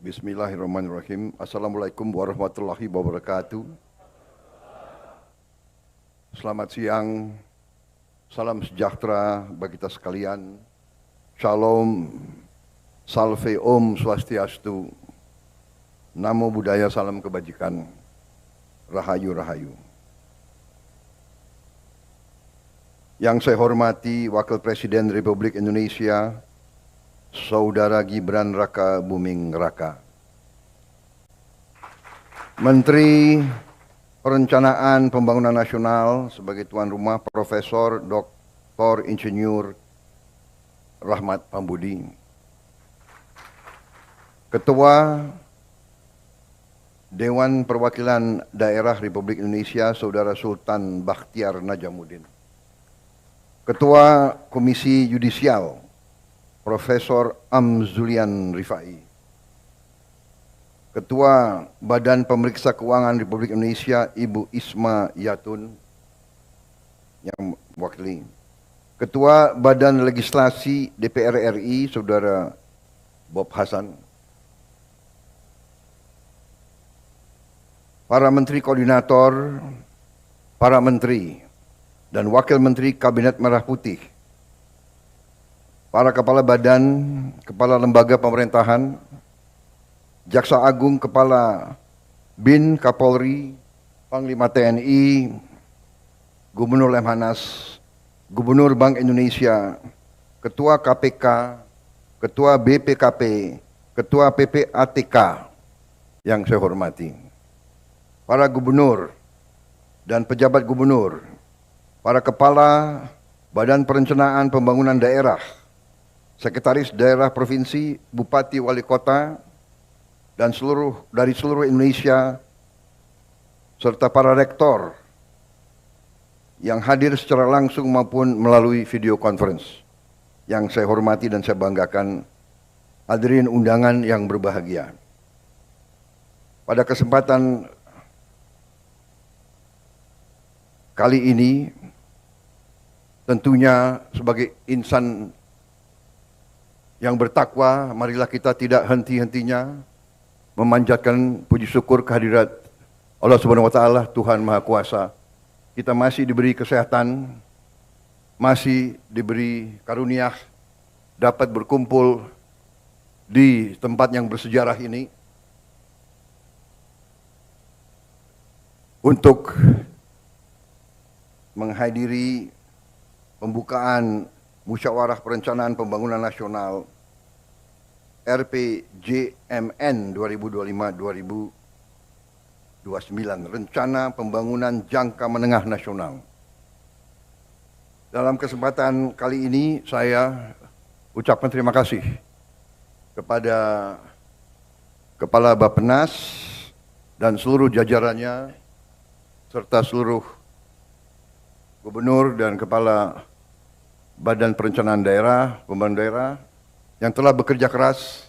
Bismillahirrahmanirrahim. Assalamualaikum warahmatullahi wabarakatuh. Selamat siang, salam sejahtera bagi kita sekalian. Shalom, salve om swastiastu, namo buddhaya, salam kebajikan, rahayu rahayu. Yang saya hormati Wakil Presiden Republik Indonesia, Saudara Gibran Raka Buming Raka, Menteri Perencanaan Pembangunan Nasional sebagai tuan rumah Profesor Dr. Insinyur Rahmat Pambudi, Ketua Dewan Perwakilan Daerah Republik Indonesia Saudara Sultan Bakhtiar Najamuddin, Ketua Komisi Yudisial Profesor Amzulian Rifai, Ketua Badan Pemeriksa Keuangan Republik Indonesia Ibu Isma Yatun yang mewakili, Ketua Badan Legislasi DPR RI Saudara Bob Hasan, para Menteri Koordinator, para Menteri dan Wakil Menteri Kabinet Merah Putih, para Kepala Badan, Kepala Lembaga Pemerintahan, Jaksa Agung, Kepala BIN, Kapolri, Panglima TNI, Gubernur Lemhanas, Gubernur Bank Indonesia, Ketua KPK, Ketua BPKP, Ketua PPATK yang saya hormati, para gubernur dan pejabat gubernur, para Kepala Badan Perencanaan Pembangunan Daerah, Sekretaris Daerah Provinsi, Bupati, Wali Kota, dan dari seluruh Indonesia, serta para rektor yang hadir secara langsung maupun melalui video conference. Yang saya hormati dan saya banggakan, hadirin undangan yang berbahagia. Pada kesempatan kali ini, tentunya sebagai insan yang bertakwa, marilah kita tidak henti-hentinya memanjatkan puji syukur kehadirat Allah Subhanahu wa Ta'ala, Tuhan Maha Kuasa. Kita masih diberi kesehatan, masih diberi karunia dapat berkumpul di tempat yang bersejarah ini untuk menghadiri pembukaan Musyawarah Perencanaan Pembangunan Nasional RPJMN 2025-2029, Rencana Pembangunan Jangka Menengah Nasional. Dalam kesempatan kali ini saya ucapkan terima kasih kepada Kepala Bappenas dan seluruh jajarannya, serta seluruh Gubernur dan Kepala Badan Perencanaan Daerah, Pembangunan Daerah yang telah bekerja keras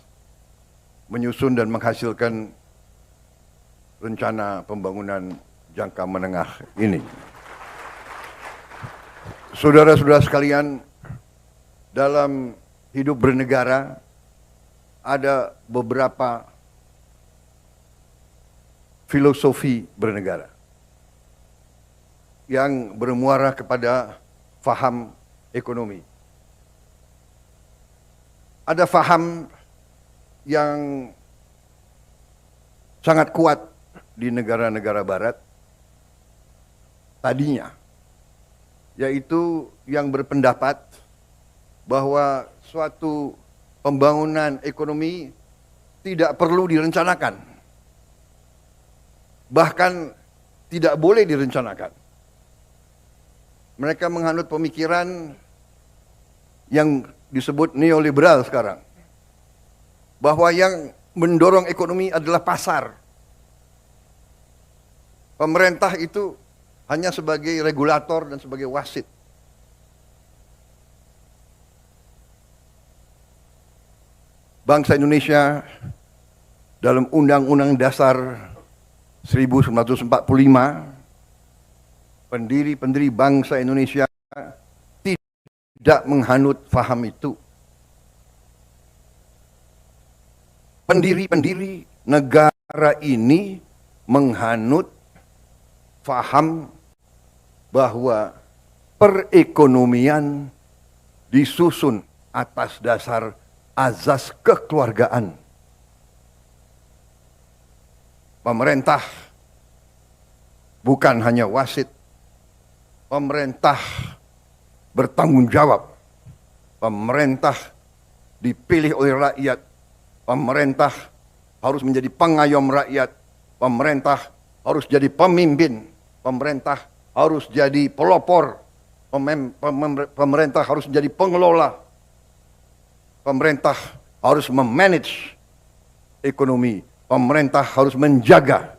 menyusun dan menghasilkan rencana pembangunan jangka menengah ini. Saudara-saudara sekalian, dalam hidup bernegara ada beberapa filosofi bernegara yang bermuara kepada faham ekonomi. Ada faham yang sangat kuat di negara-negara barat tadinya, yaitu yang berpendapat bahwa suatu pembangunan ekonomi tidak perlu direncanakan, bahkan tidak boleh direncanakan. Mereka menganut pemikiran yang disebut neoliberal sekarang, bahwa yang mendorong ekonomi adalah pasar. Pemerintah itu hanya sebagai regulator dan sebagai wasit. Bangsa Indonesia dalam Undang-Undang Dasar 1945, pendiri bangsa Indonesia tidak menghanut faham itu. pendiri-pendiri negara ini menghanut faham bahwa perekonomian disusun atas dasar azas kekeluargaan. Pemerintah bukan hanya wasit, pemerintah bertanggung jawab, pemerintah dipilih oleh rakyat, pemerintah harus menjadi pengayom rakyat, pemerintah harus jadi pemimpin, pemerintah harus jadi pelopor, pemerintah harus menjadi pengelola, pemerintah harus memanage ekonomi, pemerintah harus menjaga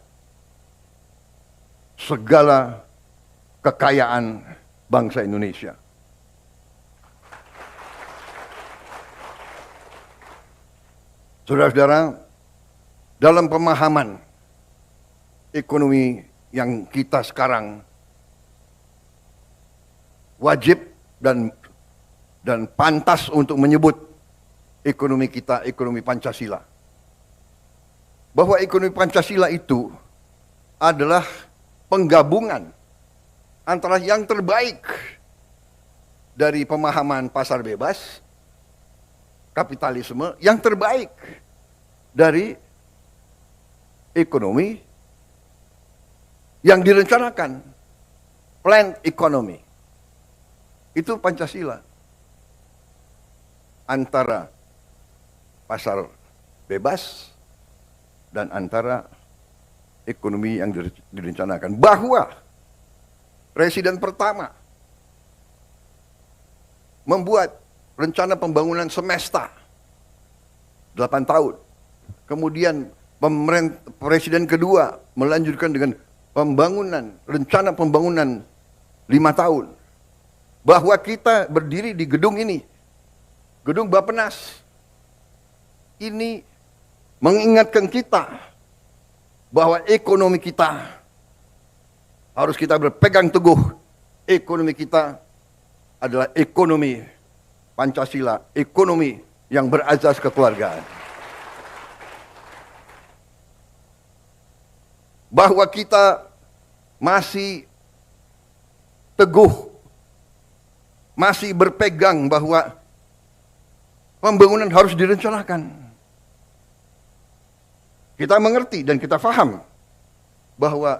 segala kekayaan bangsa Indonesia. Saudara-saudara, dalam pemahaman ekonomi yang kita sekarang wajib dan pantas untuk menyebut ekonomi kita ekonomi Pancasila. Bahwa ekonomi Pancasila itu adalah penggabungan antara yang terbaik dari pemahaman pasar bebas, kapitalisme, yang terbaik dari ekonomi yang direncanakan, planned economy. Itu Pancasila. Antara pasar bebas dan antara ekonomi yang direncanakan. Bahwa Presiden pertama membuat rencana pembangunan semesta 8 tahun. Kemudian Presiden kedua melanjutkan dengan rencana pembangunan 5 tahun. Bahwa kita berdiri di gedung ini, gedung Bappenas, ini mengingatkan kita bahwa ekonomi kita harus kita berpegang teguh. Ekonomi kita adalah ekonomi Pancasila, ekonomi yang berazas kekeluargaan. Bahwa kita masih teguh, masih berpegang bahwa pembangunan harus direncanakan. Kita mengerti dan kita paham bahwa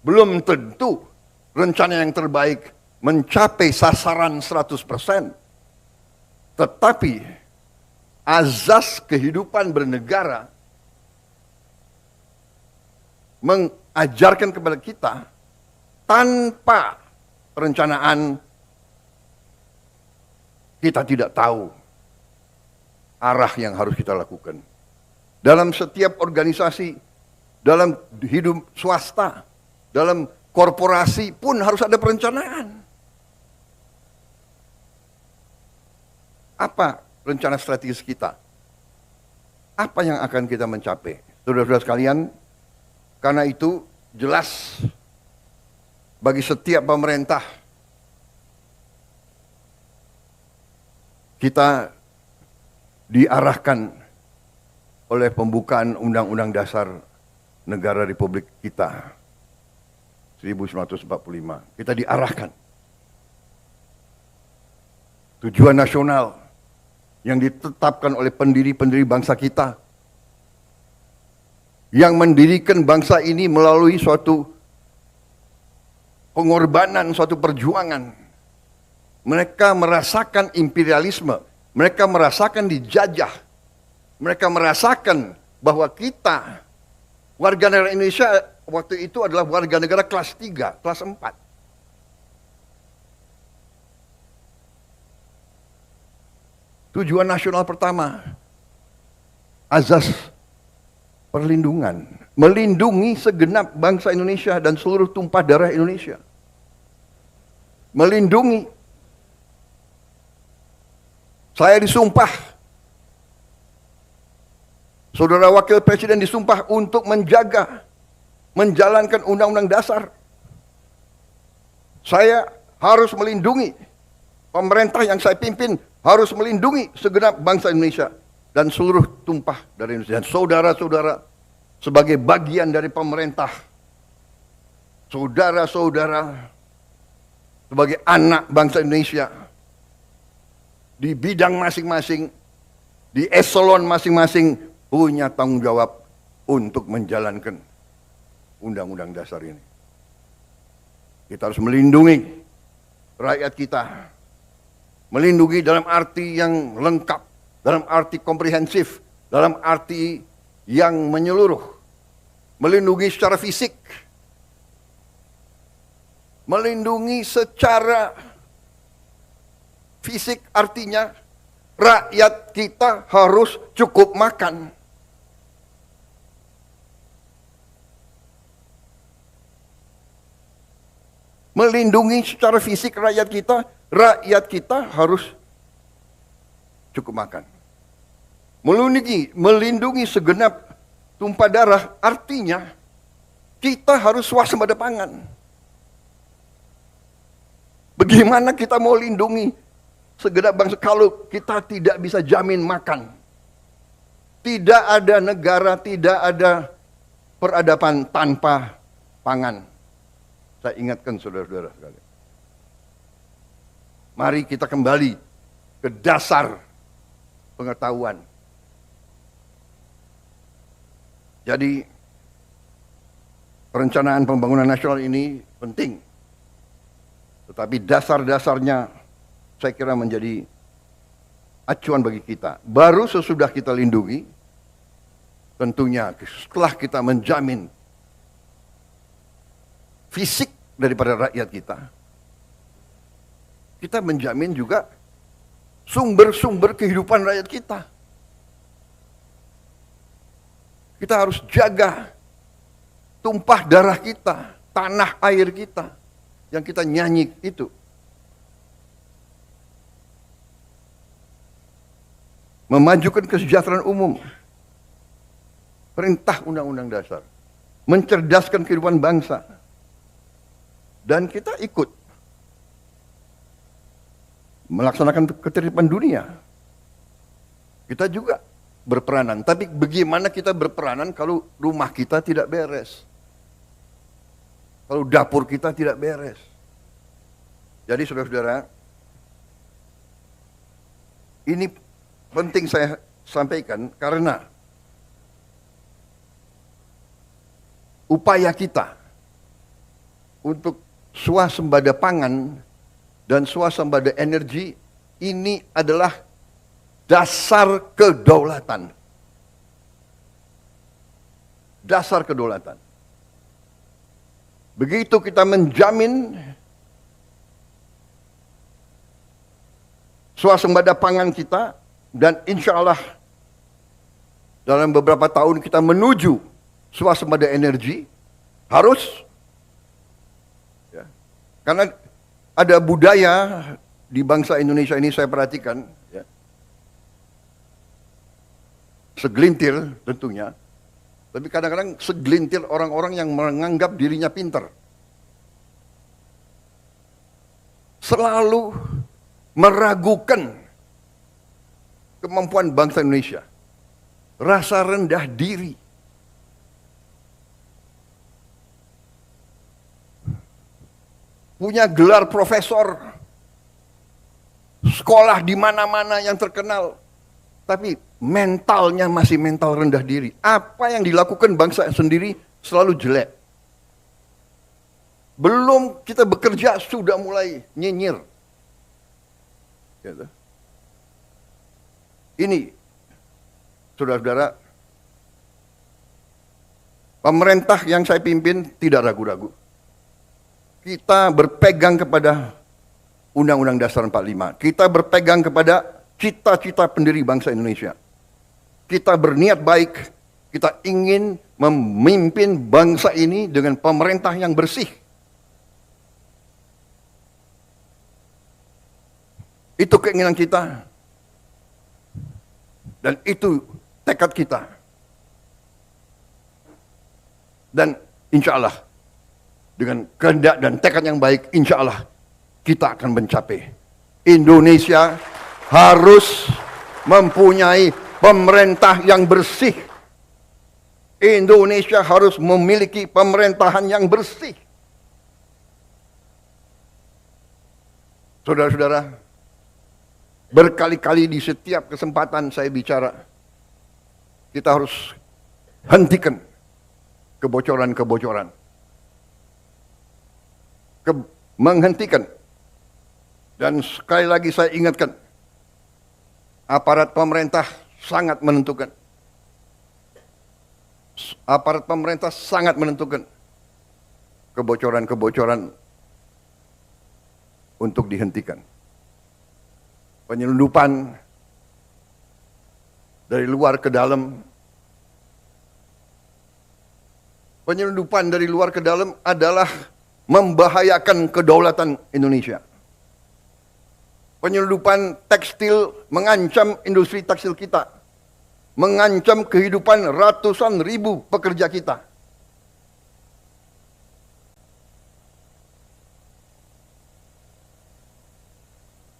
belum tentu rencana yang terbaik mencapai sasaran 100%. Tetapi azas kehidupan bernegara mengajarkan kepada kita tanpa perencanaan kita tidak tahu arah yang harus kita lakukan. Dalam setiap organisasi, dalam hidup swasta, dalam korporasi pun harus ada perencanaan. Apa rencana strategis kita? Apa yang akan kita mencapai? Saudara-saudara sekalian, karena itu jelas bagi setiap pemerintah kita diarahkan oleh pembukaan Undang-Undang Dasar Negara Republik kita 1945. Kita diarahkan tujuan nasional yang ditetapkan oleh pendiri-pendiri bangsa kita, yang mendirikan bangsa ini melalui suatu pengorbanan, suatu perjuangan. Mereka merasakan imperialisme, mereka merasakan dijajah. Mereka merasakan bahwa kita, warga negara Indonesia waktu itu adalah warga negara kelas 3, kelas 4. Tujuan nasional pertama, azas perlindungan. Melindungi segenap bangsa Indonesia dan seluruh tumpah darah Indonesia. Melindungi. Saya disumpah. Saudara Wakil Presiden disumpah untuk menjaga, menjalankan Undang-Undang Dasar. Saya harus melindungi, pemerintah yang saya pimpin harus melindungi segenap bangsa Indonesia. dan seluruh tumpah dari Indonesia. Dan saudara-saudara sebagai bagian dari pemerintah, saudara-saudara sebagai anak bangsa Indonesia di bidang masing-masing, di eselon masing-masing punya tanggung jawab untuk menjalankan Undang-Undang Dasar ini. Kita harus melindungi rakyat kita. Melindungi dalam arti yang lengkap, dalam arti komprehensif, dalam arti yang menyeluruh. Melindungi secara fisik. Melindungi secara fisik artinya rakyat kita harus cukup makan. Melindungi secara fisik rakyat kita harus cukup makan. Melindungi segenap tumpah darah artinya kita harus swasembada pangan. Bagaimana kita mau lindungi segenap bangsa kalau kita tidak bisa jamin makan? Tidak ada negara, tidak ada peradaban tanpa pangan. Saya ingatkan saudara-saudara sekalian. Mari kita kembali ke dasar pengetahuan. Jadi perencanaan pembangunan nasional ini penting. Tetapi dasar-dasarnya saya kira menjadi acuan bagi kita. Baru sesudah kita lindungi, tentunya setelah kita menjamin fisik daripada rakyat kita menjamin juga sumber-sumber kehidupan rakyat kita. Kita harus jaga tumpah darah kita, tanah air kita, yang kita nyanyi itu. Memajukan kesejahteraan umum, perintah Undang-Undang Dasar, mencerdaskan kehidupan bangsa, dan kita ikut melaksanakan ketertiban dunia. Kita juga berperanan. Tapi bagaimana kita berperanan kalau rumah kita tidak beres? Kalau dapur kita tidak beres? Jadi saudara-saudara, ini penting saya sampaikan karena upaya kita untuk swasembada pangan dan swasembada energi ini adalah dasar kedaulatan. Dasar kedaulatan. Begitu kita menjamin swasembada pangan kita, dan insya Allah dalam beberapa tahun kita menuju swasembada energi, harus. Karena ada budaya di bangsa Indonesia ini saya perhatikan, ya, segelintir tentunya, tapi kadang-kadang segelintir orang-orang yang menganggap dirinya pintar. Selalu meragukan kemampuan bangsa Indonesia. Rasa rendah diri. Punya gelar profesor, sekolah di mana-mana yang terkenal, tapi mentalnya masih mental rendah diri. Apa yang dilakukan bangsa sendiri selalu jelek. Belum kita bekerja sudah mulai nyinyir. Gitu. Ini, saudara-saudara, pemerintah yang saya pimpin tidak ragu-ragu. Kita berpegang kepada Undang-Undang Dasar 45. Kita berpegang kepada cita-cita pendiri bangsa Indonesia. Kita berniat baik, kita ingin memimpin bangsa ini dengan pemerintah yang bersih. Itu keinginan kita. Dan itu tekad kita. Dan insya Allah, dengan kehendak dan tekad yang baik, insya Allah kita akan mencapai. Indonesia harus mempunyai pemerintah yang bersih. Indonesia harus memiliki pemerintahan yang bersih. Saudara-saudara, berkali-kali di setiap kesempatan saya bicara, kita harus hentikan kebocoran-kebocoran. Menghentikan. Dan sekali lagi saya ingatkan, aparat pemerintah sangat menentukan. Aparat pemerintah sangat menentukan kebocoran-kebocoran untuk dihentikan. Penyelundupan dari luar ke dalam. Penyelundupan dari luar ke dalam adalah membahayakan kedaulatan Indonesia. Penyelundupan tekstil mengancam industri tekstil kita. Mengancam kehidupan ratusan ribu pekerja kita.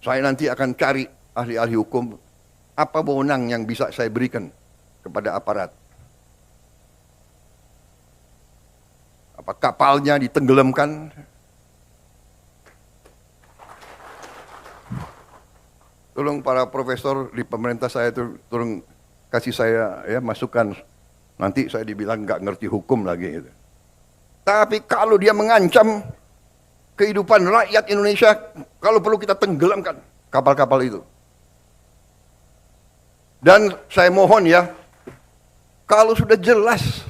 Saya nanti akan cari ahli-ahli hukum, apa wewenang yang bisa saya berikan kepada aparat. Apa kapalnya ditenggelamkan? Tolong para profesor di pemerintah saya itu tolong kasih saya ya masukan. Nanti saya dibilang nggak ngerti hukum lagi. Gitu. Tapi kalau dia mengancam kehidupan rakyat Indonesia, kalau perlu kita tenggelamkan kapal-kapal itu. Dan saya mohon ya, kalau sudah jelas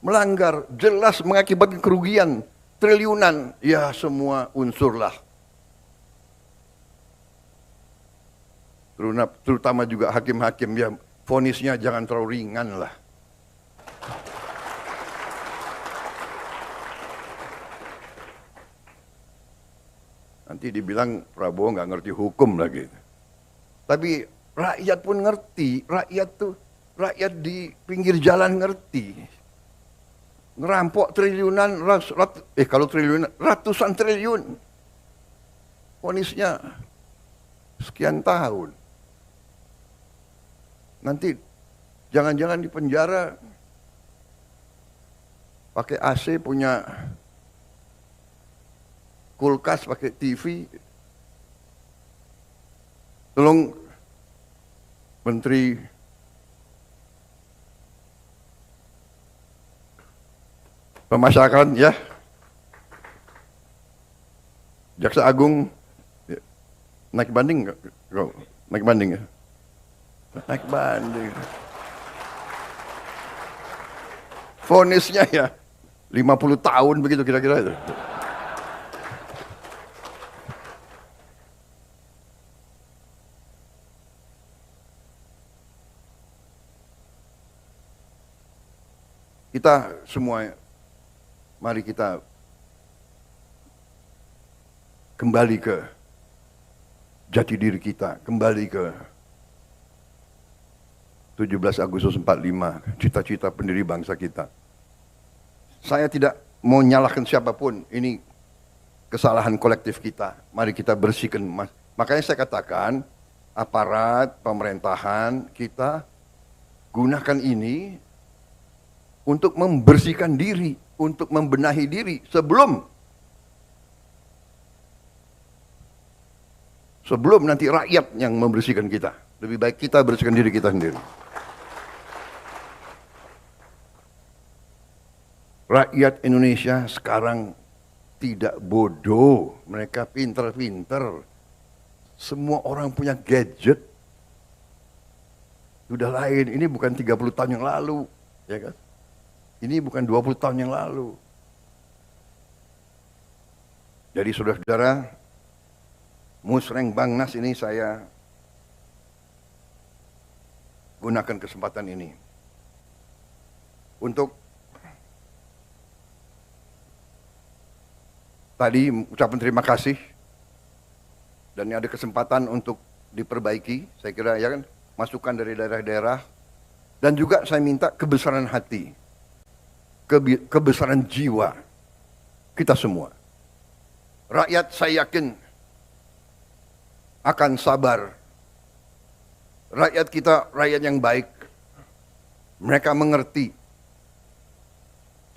melanggar, jelas mengakibatkan kerugian triliunan, ya semua unsurlah. Terutama juga hakim-hakim ya, vonisnya jangan terlalu ringan lah. Nanti dibilang Prabowo nggak ngerti hukum lagi. Tapi rakyat pun ngerti, rakyat di pinggir jalan ngerti. Ngerampok triliunan, kalau triliunan, ratusan triliun. Vonisnya sekian tahun. Nanti jangan-jangan di penjara pakai AC, punya kulkas, pakai TV. Tolong Menteri Pemasyarakatan ya, Jaksa Agung ya. Naik banding nggak? Naik banding ya? Naik banding. Vonisnya ya 50 tahun begitu kira-kira itu. Kita semua, mari kita kembali ke jati diri kita, kembali ke 17 Agustus 45, cita-cita pendiri bangsa kita. Saya tidak mau nyalahkan siapapun, ini kesalahan kolektif kita. Mari kita bersihkan. Makanya saya katakan, aparat pemerintahan kita gunakan ini untuk membersihkan diri, untuk membenahi diri sebelum nanti rakyat yang membersihkan kita. Lebih baik kita bersihkan diri kita sendiri. Rakyat Indonesia sekarang tidak bodoh, mereka pinter-pinter. Semua orang punya gadget. Sudah lain, ini bukan 30 tahun yang lalu, ya kan? Ini bukan 20 tahun yang lalu. Jadi saudara-saudara, Musrengbangnas ini saya gunakan kesempatan ini untuk tadi ucapan terima kasih, dan ini ada kesempatan untuk diperbaiki, saya kira ya kan, masukan dari daerah-daerah, dan juga saya minta kebesaran hati, kebesaran jiwa kita semua. Rakyat saya yakin akan sabar rakyat kita rakyat yang baik. Mereka mengerti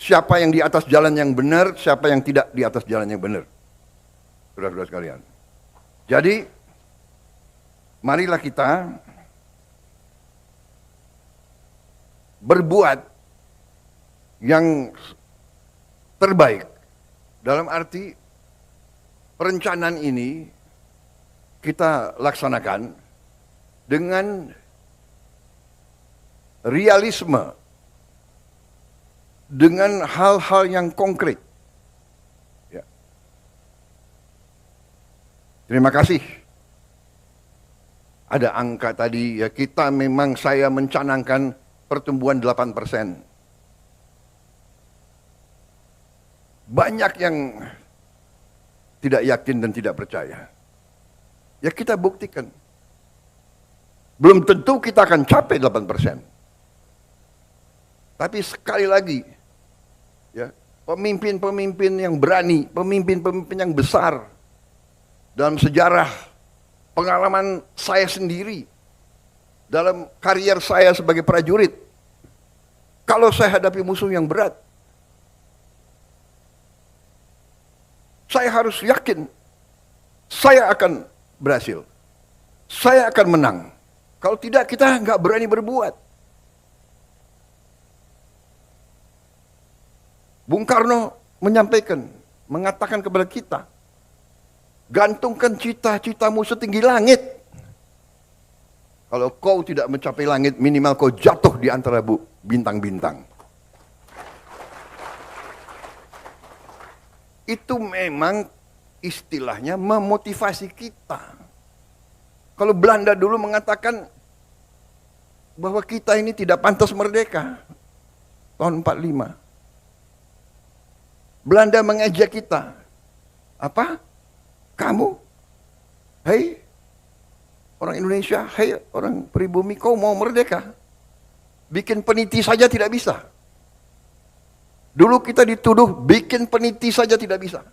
siapa yang di atas jalan yang benar, siapa yang tidak di atas jalan yang benar. Saudara-saudara sekalian. Jadi, marilah kita berbuat yang terbaik. Dalam arti perencanaan ini kita laksanakan dengan realisme, dengan hal-hal yang konkret. Ya. Terima kasih. Ada angka tadi, ya kita memang saya mencanangkan pertumbuhan 8%. Banyak yang tidak yakin dan tidak percaya. Ya kita buktikan. Belum tentu kita akan capai 8%. Tapi sekali lagi, ya, pemimpin-pemimpin yang berani, pemimpin-pemimpin yang besar dalam sejarah pengalaman saya sendiri, dalam karier saya sebagai prajurit, kalau saya hadapi musuh yang berat, saya harus yakin saya akan berhasil, saya akan menang. Kalau tidak, kita nggak berani berbuat. Bung Karno menyampaikan, mengatakan kepada kita, gantungkan cita-citamu setinggi langit. Kalau kau tidak mencapai langit, minimal kau jatuh di antara bintang-bintang. Itu memang istilahnya memotivasi kita. Kalau Belanda dulu mengatakan bahwa kita ini tidak pantas merdeka, tahun 45. Belanda mengejek kita. Apa? Kamu? Hei, orang Indonesia, hei orang pribumi, kau mau merdeka? Bikin peniti saja tidak bisa. Dulu kita dituduh bikin peniti saja tidak bisa.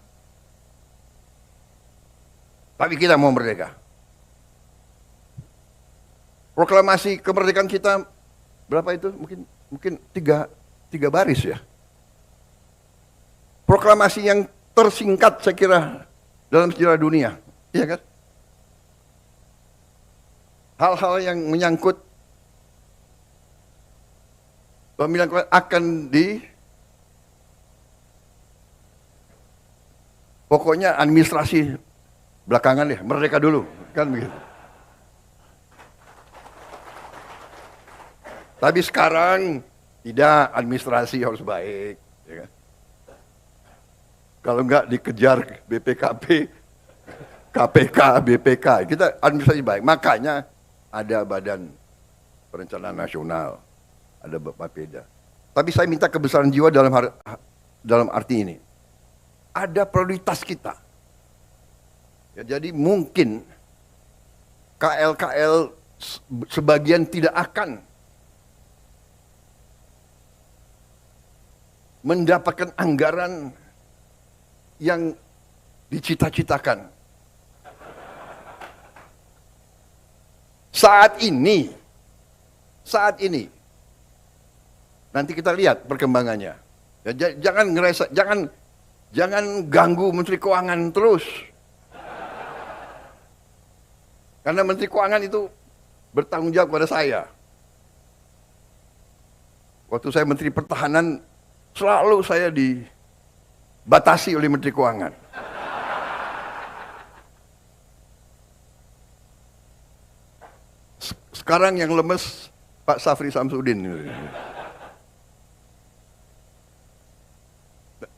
Tapi kita mau merdeka. Proklamasi kemerdekaan kita berapa itu? Mungkin tiga baris ya. Proklamasi yang tersingkat saya kira dalam sejarah dunia, iya kan? Hal-hal yang menyangkut pemilihan akan pokoknya administrasi belakangan ya, merdeka dulu, kan begitu. Tapi sekarang tidak, administrasi harus baik, ya kan? Kalau enggak dikejar BPKP, KPK, BPK, kita administrasi baik. Makanya ada Badan Perencanaan Nasional, ada Bapeda. Tapi saya minta kebesaran jiwa dalam arti ini. Ada prioritas kita. Ya, jadi mungkin KL-KL sebagian tidak akan mendapatkan anggaran yang dicita-citakan. Saat ini, nanti kita lihat perkembangannya. Ya, jangan ganggu Menteri Keuangan terus. Karena Menteri Keuangan itu bertanggung jawab kepada saya. Waktu saya Menteri Pertahanan, selalu saya dibatasi oleh Menteri Keuangan. Sekarang yang lemes Pak Safri Samsudin.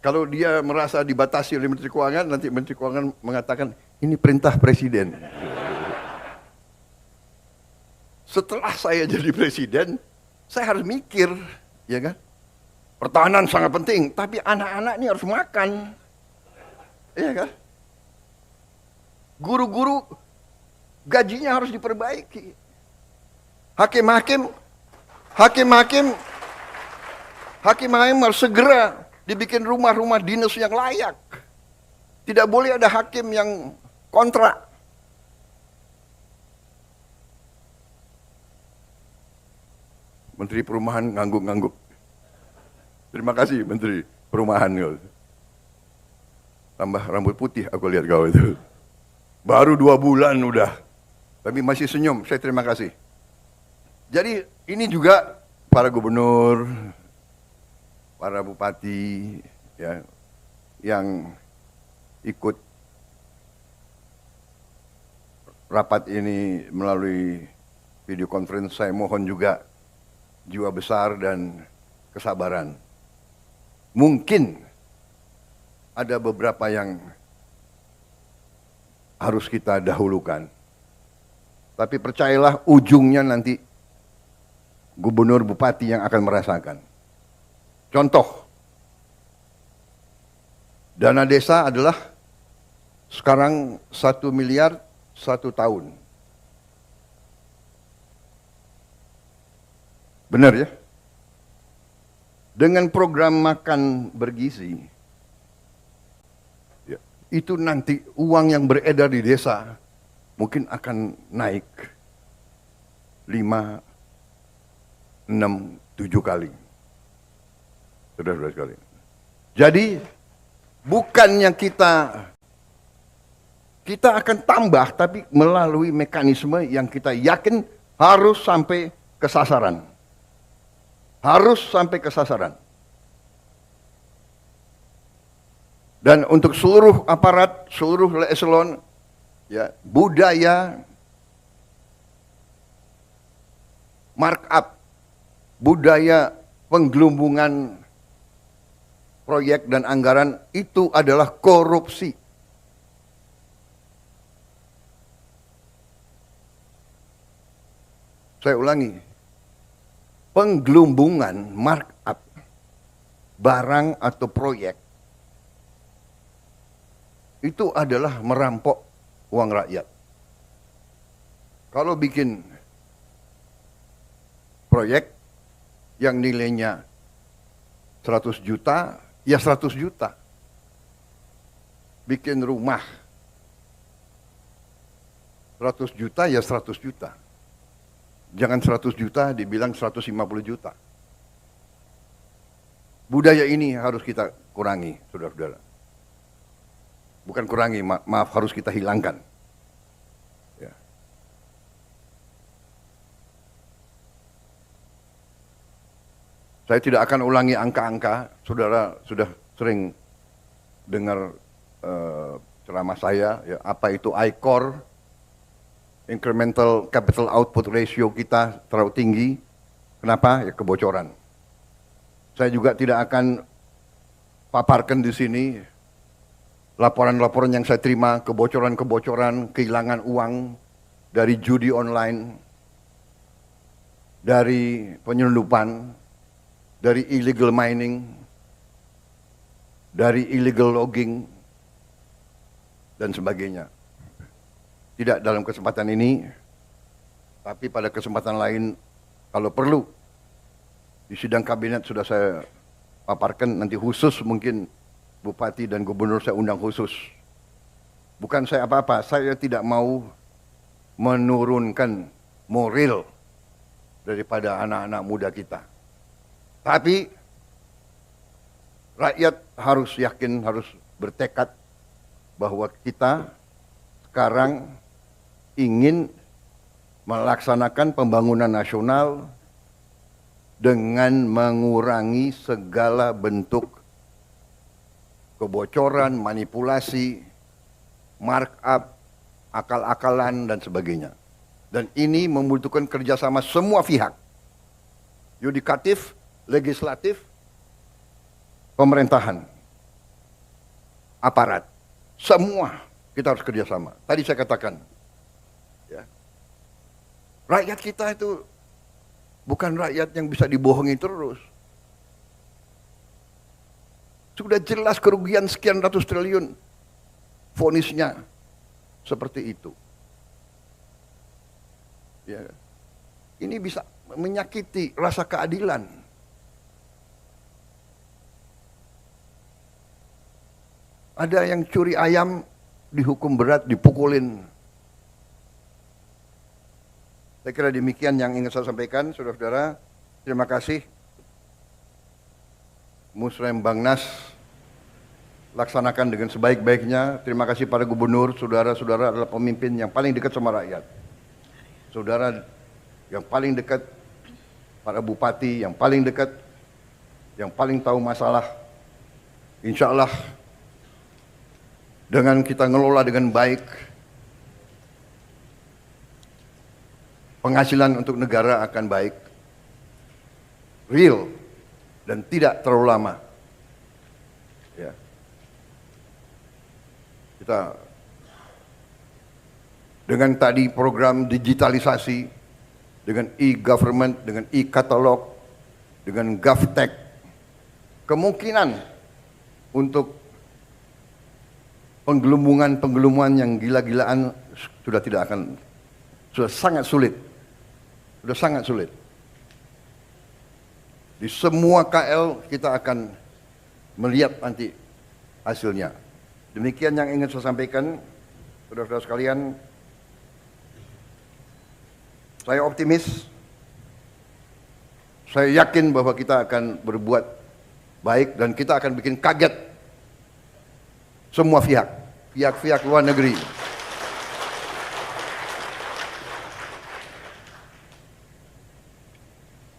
Kalau dia merasa dibatasi oleh Menteri Keuangan, nanti Menteri Keuangan mengatakan, ini perintah Presiden. Setelah saya jadi Presiden, saya harus mikir, ya kan? Pertahanan sangat penting, tapi anak-anak ini harus makan. Iya kan? Guru-guru gajinya harus diperbaiki. Hakim-hakim harus segera dibikin rumah-rumah dinas yang layak. Tidak boleh ada hakim yang kontrak. Menteri Perumahan ngangguk-ngangguk. Terima kasih Menteri Perumahan. Tambah rambut putih aku lihat kau itu. Baru 2 bulan udah. Tapi masih senyum, saya terima kasih. Jadi ini juga para gubernur, para bupati ya, yang ikut rapat ini melalui video conference, saya mohon juga jiwa besar dan kesabaran. Mungkin ada beberapa yang harus kita dahulukan. Tapi percayalah ujungnya nanti gubernur bupati yang akan merasakan. Contoh, dana desa adalah sekarang 1 miliar 1 tahun. Benar ya? Dengan program makan bergizi, ya, itu nanti uang yang beredar di desa mungkin akan naik 5, 6, 7 kali. Saudara-saudara sekalian. Jadi bukannya kita akan tambah, tapi melalui mekanisme yang kita yakin harus sampai ke sasaran. Harus sampai ke sasaran. Dan untuk seluruh aparat, seluruh eselon, ya, budaya markup, budaya penggelumbungan proyek dan anggaran itu adalah korupsi. Saya ulangi, penggelumbungan markup barang atau proyek itu adalah merampok uang rakyat. Kalau bikin proyek yang nilainya 100 juta, ya 100 juta. Bikin rumah 100 juta, ya 100 juta. Jangan 100 juta dibilang 150 juta. Budaya ini harus kita kurangi, saudara-saudara. Bukan kurangi, maaf, harus kita hilangkan. Ya. Saya tidak akan ulangi angka-angka, saudara sudah sering dengar ceramah saya, ya, apa itu ICOR, incremental capital output ratio kita terlalu tinggi. Kenapa? Ya, kebocoran. Saya juga tidak akan paparkan di sini laporan-laporan yang saya terima, kebocoran-kebocoran, kehilangan uang dari judi online, dari penyelundupan, dari illegal mining, dari illegal logging, dan sebagainya. Tidak dalam kesempatan ini, tapi pada kesempatan lain, kalau perlu, di sidang kabinet sudah saya paparkan, nanti khusus mungkin bupati dan gubernur saya undang khusus. Bukan saya apa-apa, saya tidak mau menurunkan moral daripada anak-anak muda kita. Tapi rakyat harus yakin, harus bertekad bahwa kita sekarang ingin melaksanakan pembangunan nasional dengan mengurangi segala bentuk kebocoran, manipulasi, markup, akal-akalan, dan sebagainya. Dan ini membutuhkan kerjasama semua pihak. Yudikatif, legislatif, pemerintahan, aparat. Semua kita harus kerjasama. Tadi saya katakan, ya, rakyat kita itu bukan rakyat yang bisa dibohongi terus. Sudah jelas kerugian sekian ratus triliun. Vonisnya seperti itu. Ya. Ini bisa menyakiti rasa keadilan. Ada yang curi ayam dihukum berat, dipukulin. Saya kira demikian yang ingin saya sampaikan, saudara-saudara. Terima kasih. Musrembangnas laksanakan dengan sebaik-baiknya. Terima kasih para gubernur, saudara-saudara adalah pemimpin yang paling dekat sama rakyat. Saudara yang paling dekat, para bupati yang paling dekat, yang paling tahu masalah. Insya Allah dengan kita ngelola dengan baik, penghasilan untuk negara akan baik, real, dan tidak terlalu lama. Ya. Kita dengan tadi program digitalisasi, dengan e-government, dengan e-katalog, dengan GovTech, kemungkinan untuk penggelembungan yang gila-gilaan sudah sangat sulit. Sudah sangat sulit. Di semua KL kita akan melihat nanti hasilnya. Demikian yang ingin saya sampaikan, saudara-saudara sekalian. Saya optimis. Saya yakin bahwa kita akan berbuat baik dan kita akan bikin kaget semua pihak luar negeri.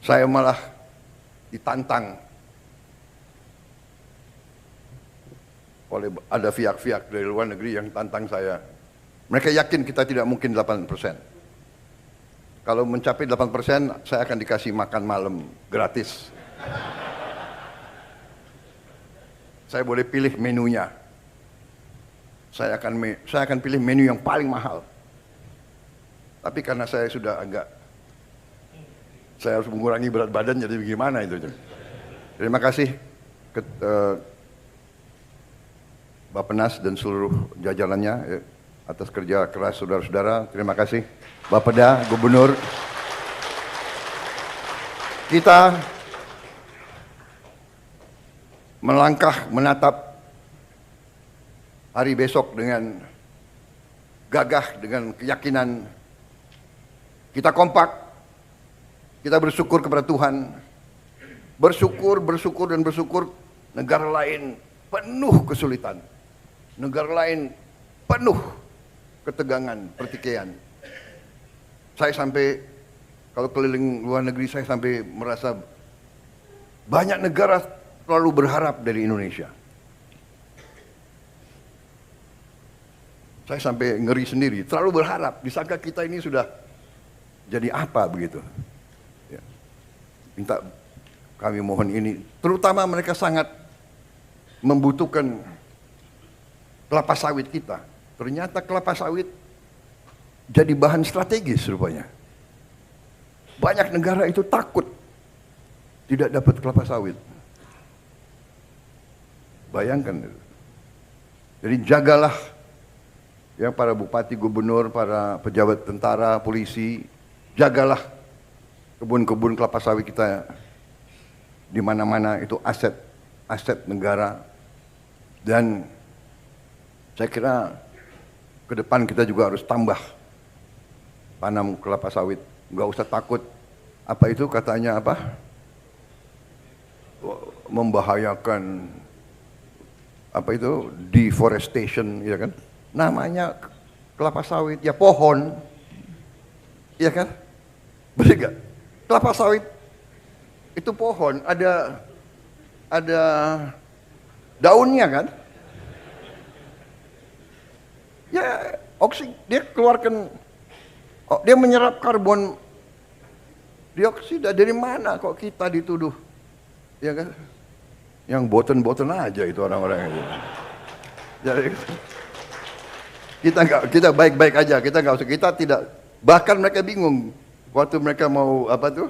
Saya malah ditantang oleh ada pihak-pihak dari luar negeri yang tantang saya. Mereka yakin kita tidak mungkin 8%. Kalau mencapai 8%, saya akan dikasih makan malam gratis. Saya boleh pilih menunya. Saya akan pilih menu yang paling mahal. Tapi karena saya sudah saya harus mengurangi berat badan, jadi bagaimana itu? Terima kasih Bappenas dan seluruh jajarannya atas kerja keras saudara-saudara. Terima kasih Bapeda, Gubernur. Kita melangkah menatap hari besok dengan gagah, dengan keyakinan. Kita kompak. Kita bersyukur kepada Tuhan, bersyukur negara lain penuh kesulitan, negara lain penuh ketegangan, pertikaian. Saya sampai, kalau keliling luar negeri, saya sampai merasa banyak negara terlalu berharap dari Indonesia. Saya sampai ngeri sendiri, terlalu berharap, disangka kita ini sudah jadi apa begitu. Minta kami mohon ini, terutama mereka sangat membutuhkan kelapa sawit kita. Ternyata kelapa sawit jadi bahan strategis rupanya. Banyak negara itu takut tidak dapat kelapa sawit. Bayangkan. Jadi jagalah ya para bupati, gubernur, para pejabat tentara, polisi, jagalah kebun-kebun kelapa sawit kita. Di mana-mana itu aset negara. Dan saya kira ke depan kita juga harus tambah tanam kelapa sawit. Nggak usah takut. Apa itu katanya apa? Membahayakan apa itu? Deforestation, ya kan? Namanya kelapa sawit, ya pohon. Iya kan? Betul nggak? Kelapa sawit itu pohon, ada daunnya kan? Ya, dia keluarkan, dia menyerap karbon dioksida. Dari mana kok kita dituduh? Ya kan? Yang boten-boten aja itu orang-orang itu. Jadi kita baik-baik aja, kita tidak, bahkan mereka bingung. Waktu mereka mau apa tuh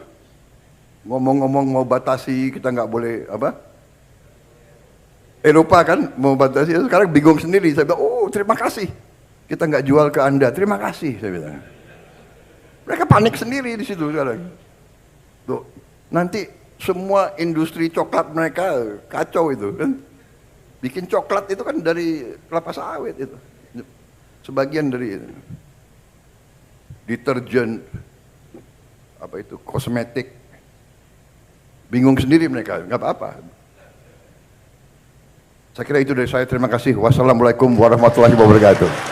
ngomong-ngomong mau batasi, kita nggak boleh apa? Eropa kan mau batasi, sekarang bingung sendiri. Saya bilang, oh terima kasih, kita nggak jual ke Anda, terima kasih, saya bilang. Mereka panik sendiri di situ sekarang. Tuh, nanti semua industri coklat mereka kacau itu kan. Bikin coklat itu kan dari kelapa sawit itu. Sebagian dari deterjen, apa itu, kosmetik, Bingung sendiri mereka, nggak apa-apa. Saya kira itu dari saya. Terima kasih. Wassalamualaikum warahmatullahi wabarakatuh.